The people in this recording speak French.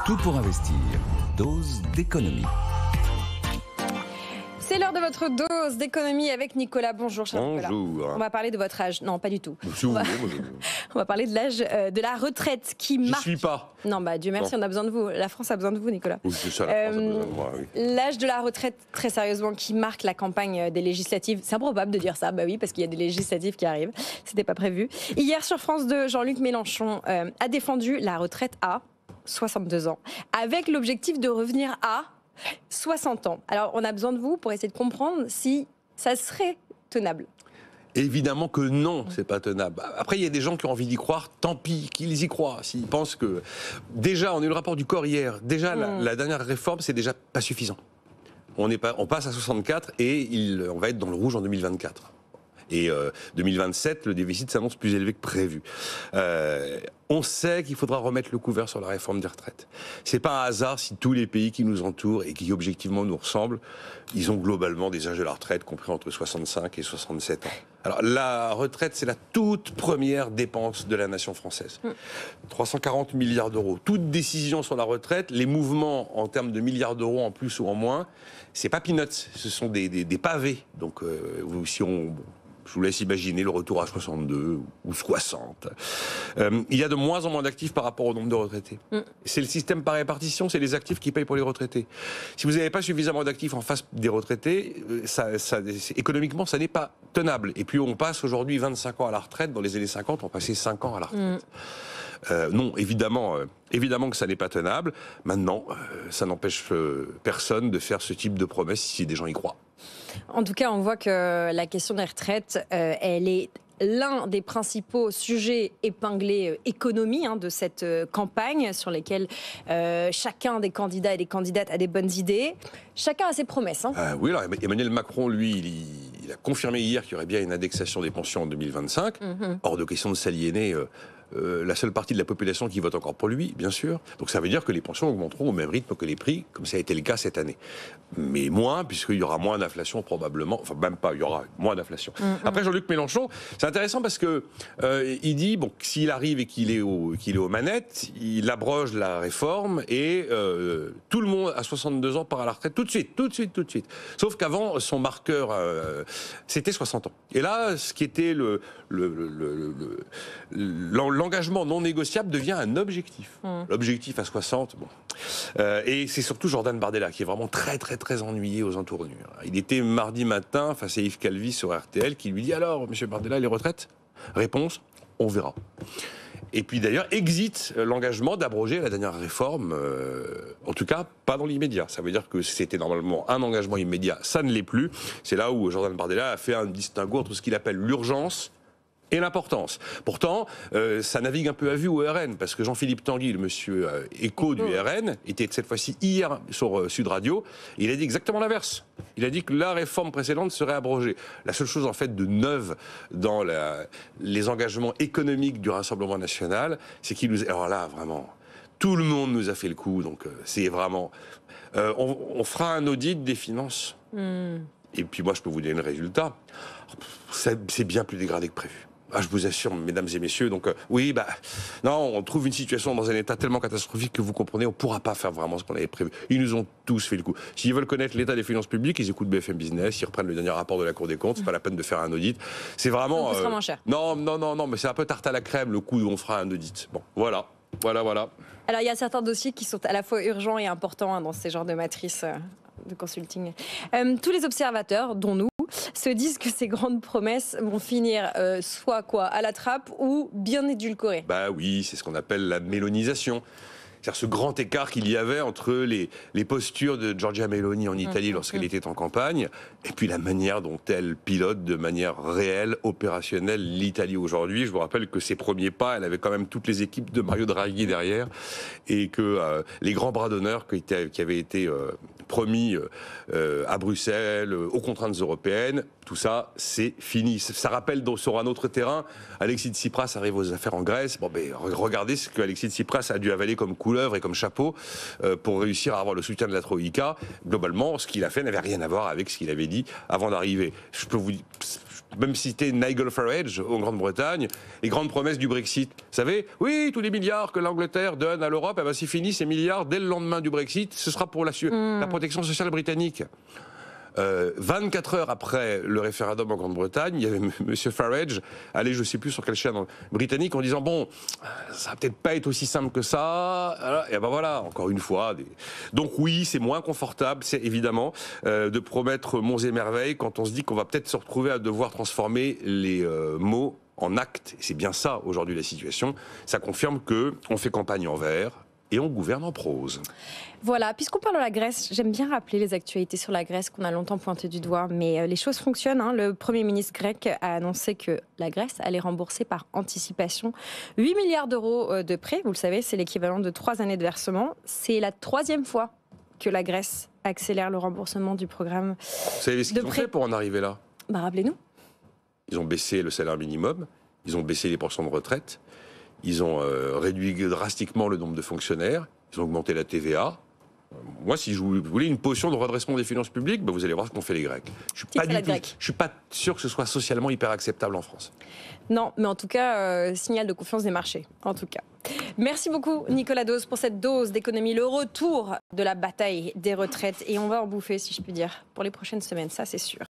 Tout pour investir. Dose d'économie. C'est l'heure de votre dose d'économie avec Nicolas. Bonjour, cher Nicolas. Bonjour. On va parler de votre âge. Non, pas du tout. Si vous voulez, On va parler de l'âge de la retraite qui J'y marque. suis pas. Non, bah Dieu merci, Non. on a besoin de vous. La France a besoin de vous, Nicolas. Oui, c'est ça, la France a besoin de moi, oui. L'âge de la retraite, très sérieusement, qui marque la campagne des législatives. C'est improbable de dire ça, bah oui, parce qu'il y a des législatives qui arrivent. C'était pas prévu. Hier, sur France 2, Jean-Luc Mélenchon a défendu la retraite à 62 ans, avec l'objectif de revenir à 60 ans. Alors, on a besoin de vous pour essayer de comprendre si ça serait tenable. Évidemment que non, c'est pas tenable. Après, il y a des gens qui ont envie d'y croire, tant pis qu'ils y croient. S'ils pensent que... Déjà, on a eu le rapport du corps hier. Déjà, la dernière réforme, c'est déjà pas suffisant. On passe à 64 et on va être dans le rouge en 2024. Et 2027, le déficit s'annonce plus élevé que prévu. On sait qu'il faudra remettre le couvert sur la réforme des retraites. C'est pas un hasard si tous les pays qui nous entourent et qui objectivement nous ressemblent, ils ont globalement des âges de la retraite compris entre 65 et 67 ans. Alors la retraite, c'est la toute première dépense de la nation française. 340 milliards d'euros. Toute décision sur la retraite, les mouvements en termes de milliards d'euros en plus ou en moins, c'est pas peanuts, ce sont des pavés. Donc si on... Je vous laisse imaginer le retour à 62 ou 60. Il y a de moins en moins d'actifs par rapport au nombre de retraités. C'est le système par répartition, c'est les actifs qui payent pour les retraités. Si vous n'avez pas suffisamment d'actifs en face des retraités, économiquement, ça n'est pas tenable. Et puis on passe aujourd'hui 25 ans à la retraite. Dans les années 50, on passait 5 ans à la retraite. Non, évidemment que ça n'est pas tenable. Maintenant, ça n'empêche personne de faire ce type de promesses si des gens y croient. En tout cas, on voit que la question des retraites, elle est l'un des principaux sujets épinglés économie de cette campagne sur lesquels chacun des candidats et des candidates a des bonnes idées. Chacun a ses promesses. Oui, alors Emmanuel Macron, lui, il a confirmé hier qu'il y aurait bien une indexation des pensions en 2025. Hors de question de s'aliéner la seule partie de la population qui vote encore pour lui, bien sûr. Donc ça veut dire que les pensions augmenteront au même rythme que les prix, comme ça a été le cas cette année. Mais moins, puisqu'il y aura moins d'inflation probablement. Enfin, même pas, il y aura moins d'inflation. Après, Jean-Luc Mélenchon, c'est intéressant parce que il dit, bon, s'il arrive et qu'il est aux manettes, il abroge la réforme et tout le monde à 62 ans part à la retraite tout de suite. Sauf qu'avant, son marqueur, c'était 60 ans. Et là, ce qui était l'engagement non négociable devient un objectif. L'objectif à 60, bon. Et c'est surtout Jordan Bardella qui est vraiment très ennuyé aux entournures. Il était mardi matin face à Yves Calvi sur RTL qui lui dit « Alors, monsieur Bardella, les retraites ?» Réponse « On verra ». Et puis d'ailleurs, exit l'engagement d'abroger la dernière réforme, en tout cas pas dans l'immédiat. Ça veut dire que c'était normalement un engagement immédiat, ça ne l'est plus. C'est là où Jordan Bardella a fait un distinguo entre ce qu'il appelle l'urgence et l'importance. Pourtant, ça navigue un peu à vue au RN, parce que Jean-Philippe Tanguy, le monsieur écho du RN, était cette fois-ci hier sur Sud Radio, et il a dit exactement l'inverse. Il a dit que la réforme précédente serait abrogée. La seule chose en fait de neuve dans les engagements économiques du Rassemblement national, c'est qu'il nous... Alors là, vraiment, tout le monde nous a fait le coup, donc c'est vraiment... on fera un audit des finances. Et puis moi, je peux vous donner le résultat. C'est bien plus dégradé que prévu. Je vous assure, mesdames et messieurs, donc non, on trouve une situation dans un état tellement catastrophique que vous comprenez, on ne pourra pas faire vraiment ce qu'on avait prévu. Ils nous ont tous fait le coup. S'ils veulent connaître l'état des finances publiques, ils écoutent BFM Business, ils reprennent le dernier rapport de la Cour des comptes, c'est pas la peine de faire un audit. C'est vraiment... Ça sera moins cher. Non, mais c'est un peu tarte à la crème, le coup où on fera un audit. Bon, voilà. Alors, il y a certains dossiers qui sont à la fois urgents et importants dans ces genres de matrices de consulting. Tous les observateurs, dont nous, se disent que ces grandes promesses vont finir soit à la trappe ou bien édulcorées. Bah oui, c'est ce qu'on appelle la mélonisation. C'est-à-dire ce grand écart qu'il y avait entre les postures de Giorgia Meloni en Italie lorsqu'elle était en campagne, et puis la manière dont elle pilote de manière réelle, opérationnelle, l'Italie aujourd'hui. Je vous rappelle que ses premiers pas, elle avait quand même toutes les équipes de Mario Draghi derrière, et que les grands bras d'honneur qui avaient été promis à Bruxelles, aux contraintes européennes, tout ça, c'est fini. Ça rappelle sur un autre terrain, Alexis Tsipras arrive aux affaires en Grèce. Bon, regardez ce que Alexis Tsipras a dû avaler comme couleuvre et comme chapeau pour réussir à avoir le soutien de la Troïka. Globalement, ce qu'il a fait n'avait rien à voir avec ce qu'il avait dit avant d'arriver. Je peux vous dire, même citer Nigel Farage en Grande-Bretagne, les grandes promesses du Brexit. Vous savez, oui, tous les milliards que l'Angleterre donne à l'Europe, eh ben, c'est fini, ces milliards, dès le lendemain du Brexit, ce sera pour la protection sociale britannique. 24 heures après le référendum en Grande-Bretagne, il y avait M. Farage, allez, je ne sais plus sur quelle chaîne britannique, en disant bon, ça va peut-être pas être aussi simple que ça. Et ben voilà, encore une fois. Donc oui, c'est moins confortable, c'est évidemment, de promettre monts et merveilles quand on se dit qu'on va peut-être se retrouver à devoir transformer les mots en actes. C'est bien ça aujourd'hui la situation. Ça confirme que on fait campagne en vers et on gouverne en prose. Voilà, puisqu'on parle de la Grèce, j'aime bien rappeler les actualités sur la Grèce qu'on a longtemps pointé du doigt, mais les choses fonctionnent. Le Premier ministre grec a annoncé que la Grèce allait rembourser par anticipation 8 milliards d'euros de prêts. Vous le savez, c'est l'équivalent de 3 années de versement. C'est la 3e fois que la Grèce accélère le remboursement du programme. Vous savez ce qu'ils ont fait pour en arriver là ? Rappelez-nous. Ils ont baissé le salaire minimum, ils ont baissé les pensions de retraite, ils ont réduit drastiquement le nombre de fonctionnaires, ils ont augmenté la TVA. Moi, si vous voulez une potion de redressement des finances publiques, vous allez voir ce qu'ont fait les Grecs. Je ne suis pas sûr que ce soit socialement hyper acceptable en France. Non, mais en tout cas, signal de confiance des marchés, en tout cas. Merci beaucoup, Nicolas Dose, pour cette dose d'économie, le retour de la bataille des retraites. Et on va en bouffer, si je puis dire, pour les prochaines semaines, ça c'est sûr.